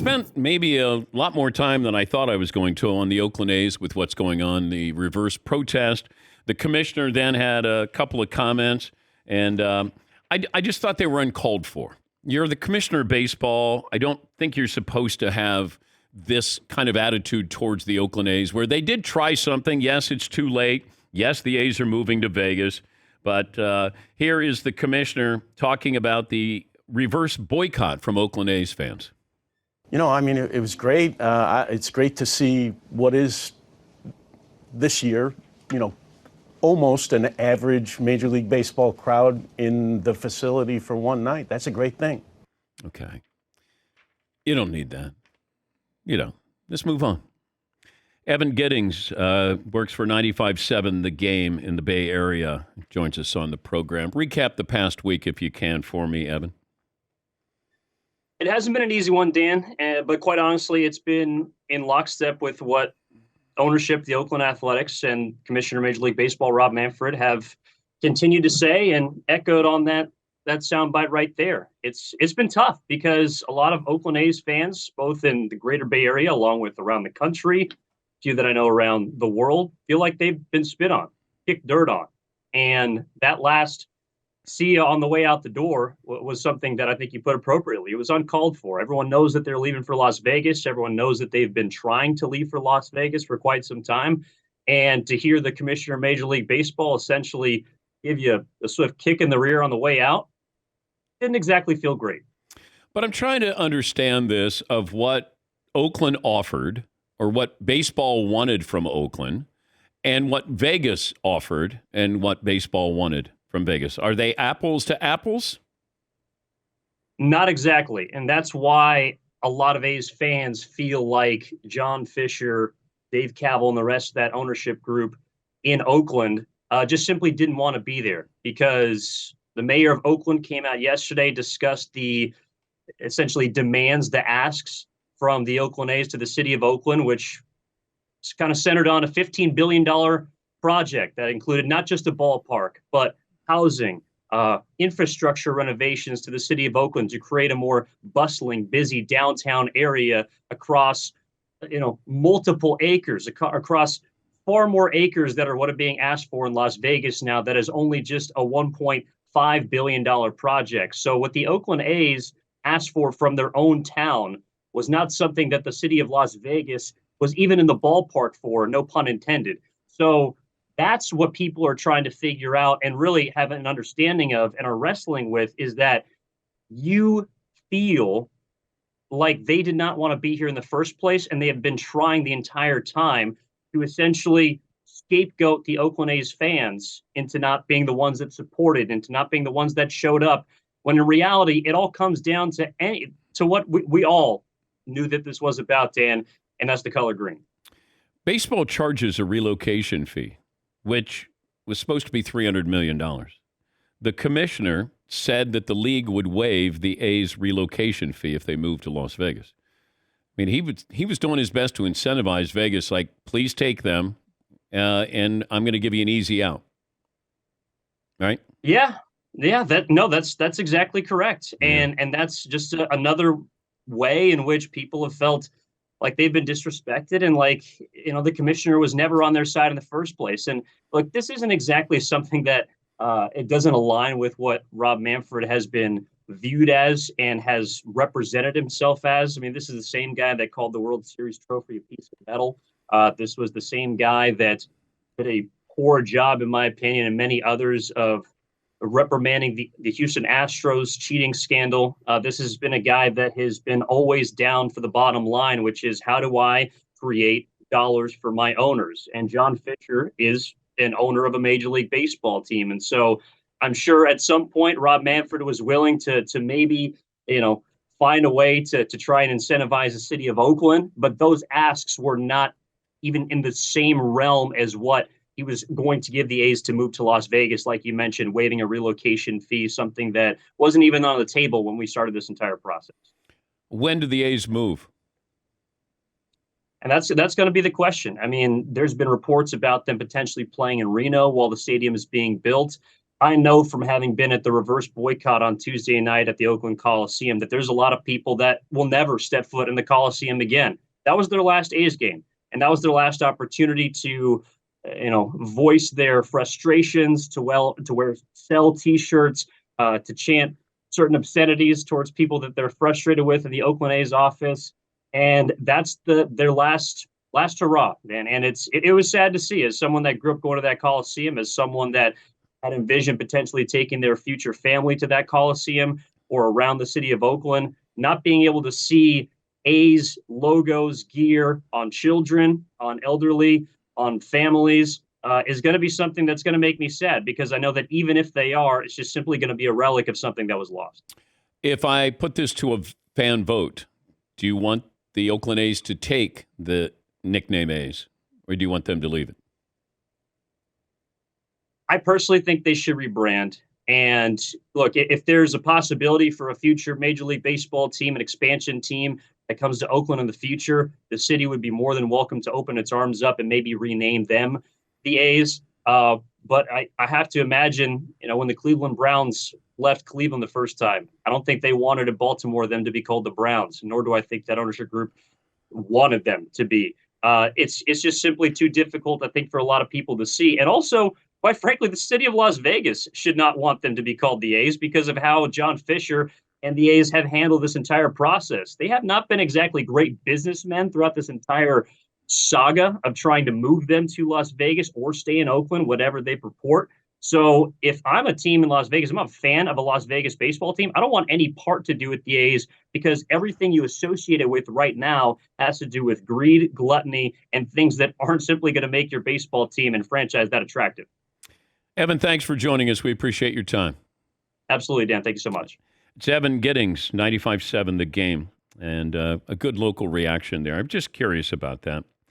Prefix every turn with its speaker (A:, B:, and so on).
A: spent maybe a lot more time than I thought I was going to on the Oakland A's with what's going on, the reverse protest. The commissioner then had a couple of comments, and I just thought they were uncalled for. You're the commissioner of baseball. I don't think you're supposed to have this kind of attitude towards the Oakland A's, where they did try something. Yes, it's too late. Yes, the A's are moving to Vegas. But here is the commissioner talking about the reverse boycott from Oakland A's fans.
B: I mean, it was great. It's great to see what is this year, almost an average Major League Baseball crowd in the facility for one night. That's a great thing.
A: Okay. You don't need that. Let's move on. Evan Giddings works for 95.7 The Game in the Bay Area. Joins us on the program. Recap the past week if you can for me, Evan.
C: It hasn't been an easy one, Dan, but quite honestly, it's been in lockstep with what ownership, the Oakland Athletics, and Commissioner of Major League Baseball, Rob Manfred, have continued to say and echoed on that soundbite right there. It's been tough because a lot of Oakland A's fans, both in the greater Bay Area, along with around the country, a few that I know around the world, feel like they've been spit on, kicked dirt on. And that last see you on the way out the door was something that I think you put appropriately. It was uncalled for. Everyone knows that they're leaving for Las Vegas. Everyone knows that they've been trying to leave for Las Vegas for quite some time. And to hear the commissioner of Major League Baseball essentially give you a swift kick in the rear on the way out didn't exactly feel great.
A: But I'm trying to understand this of what Oakland offered or what baseball wanted from Oakland and what Vegas offered and what baseball wanted from Vegas. Are they apples to apples?
C: Not exactly. And that's why a lot of A's fans feel like John Fisher, Dave Kaval, and the rest of that ownership group in Oakland just simply didn't want to be there, because the mayor of Oakland came out yesterday, discussed the essentially demands, the asks from the Oakland A's to the city of Oakland, which is kind of centered on a $15 billion project that included not just a ballpark, but housing, infrastructure renovations to the city of Oakland to create a more bustling, busy downtown area across, multiple acres, across far more acres that are what are being asked for in Las Vegas now. That is only just a $1.5 billion project. So what the Oakland A's asked for from their own town was not something that the city of Las Vegas was even in the ballpark for, no pun intended. So that's what people are trying to figure out and really have an understanding of and are wrestling with, is that you feel like they did not want to be here in the first place, and they have been trying the entire time to essentially scapegoat the Oakland A's fans into not being the ones that supported, into not being the ones that showed up, when in reality, it all comes down to what we all knew that this was about, Dan, and that's the color green.
A: Baseball charges a relocation fee, which was supposed to be $300 million. The commissioner said that the league would waive the A's relocation fee if they moved to Las Vegas. I mean, he was doing his best to incentivize Vegas, like, please take them, and I'm going to give you an easy out. Right?
C: Yeah. That's exactly correct. Yeah. And that's just another way in which people have felt like they've been disrespected, and like, the commissioner was never on their side in the first place. And look, this isn't exactly something that it doesn't align with what Rob Manfred has been viewed as and has represented himself as. I mean, this is the same guy that called the World Series trophy a piece of metal. This was the same guy that did a poor job, in my opinion, and many others, of reprimanding the Houston Astros cheating scandal. This has been a guy that has been always down for the bottom line, which is, how do I create dollars for my owners? And John Fisher is an owner of a Major League Baseball team. And so I'm sure at some point Rob Manfred was willing to maybe, find a way to try and incentivize the city of Oakland. But those asks were not even in the same realm as what he was going to give the A's to move to Las Vegas, like you mentioned, waiving a relocation fee, something that wasn't even on the table when we started this entire process.
A: When do the A's move?
C: And that's going to be the question. I mean, there's been reports about them potentially playing in Reno while the stadium is being built. I know from having been at the reverse boycott on Tuesday night at the Oakland Coliseum that there's a lot of people that will never step foot in the Coliseum again. That was their last A's game, and that was their last opportunity to, voice their frustrations, to sell T-shirts, to chant certain obscenities towards people that they're frustrated with in the Oakland A's office, and that's their last hurrah, man. And it was sad to see, as someone that grew up going to that Coliseum, as someone that had envisioned potentially taking their future family to that Coliseum or around the city of Oakland, not being able to see A's logos, gear on children, on elderly, on families is going to be something that's going to make me sad, because I know that even if they are, it's just simply going to be a relic of something that was lost.
A: If I put this to a fan vote, do you want the Oakland A's to take the nickname A's, or do you want them to leave it?
C: I personally think they should rebrand. And look, if there's a possibility for a future Major League Baseball team, an expansion team that comes to Oakland in the future, the city would be more than welcome to open its arms up and maybe rename them the A's. But I have to imagine, when the Cleveland Browns left Cleveland the first time, I don't think they wanted in Baltimore them to be called the Browns, nor do I think that ownership group wanted them to be. It's just simply too difficult, I think, for a lot of people to see. And also, quite frankly, the city of Las Vegas should not want them to be called the A's because of how John Fisher and the A's have handled this entire process. They have not been exactly great businessmen throughout this entire saga of trying to move them to Las Vegas or stay in Oakland, whatever they purport. So if I'm a team in Las Vegas, I'm a fan of a Las Vegas baseball team, I don't want any part to do with the A's, because everything you associate it with right now has to do with greed, gluttony, and things that aren't simply going to make your baseball team and franchise that attractive.
A: Evan, thanks for joining us. We appreciate your time.
C: Absolutely, Dan. Thank you so much.
A: It's Evan Giddings, 95.7 The Game, and a good local reaction there. I'm just curious about that.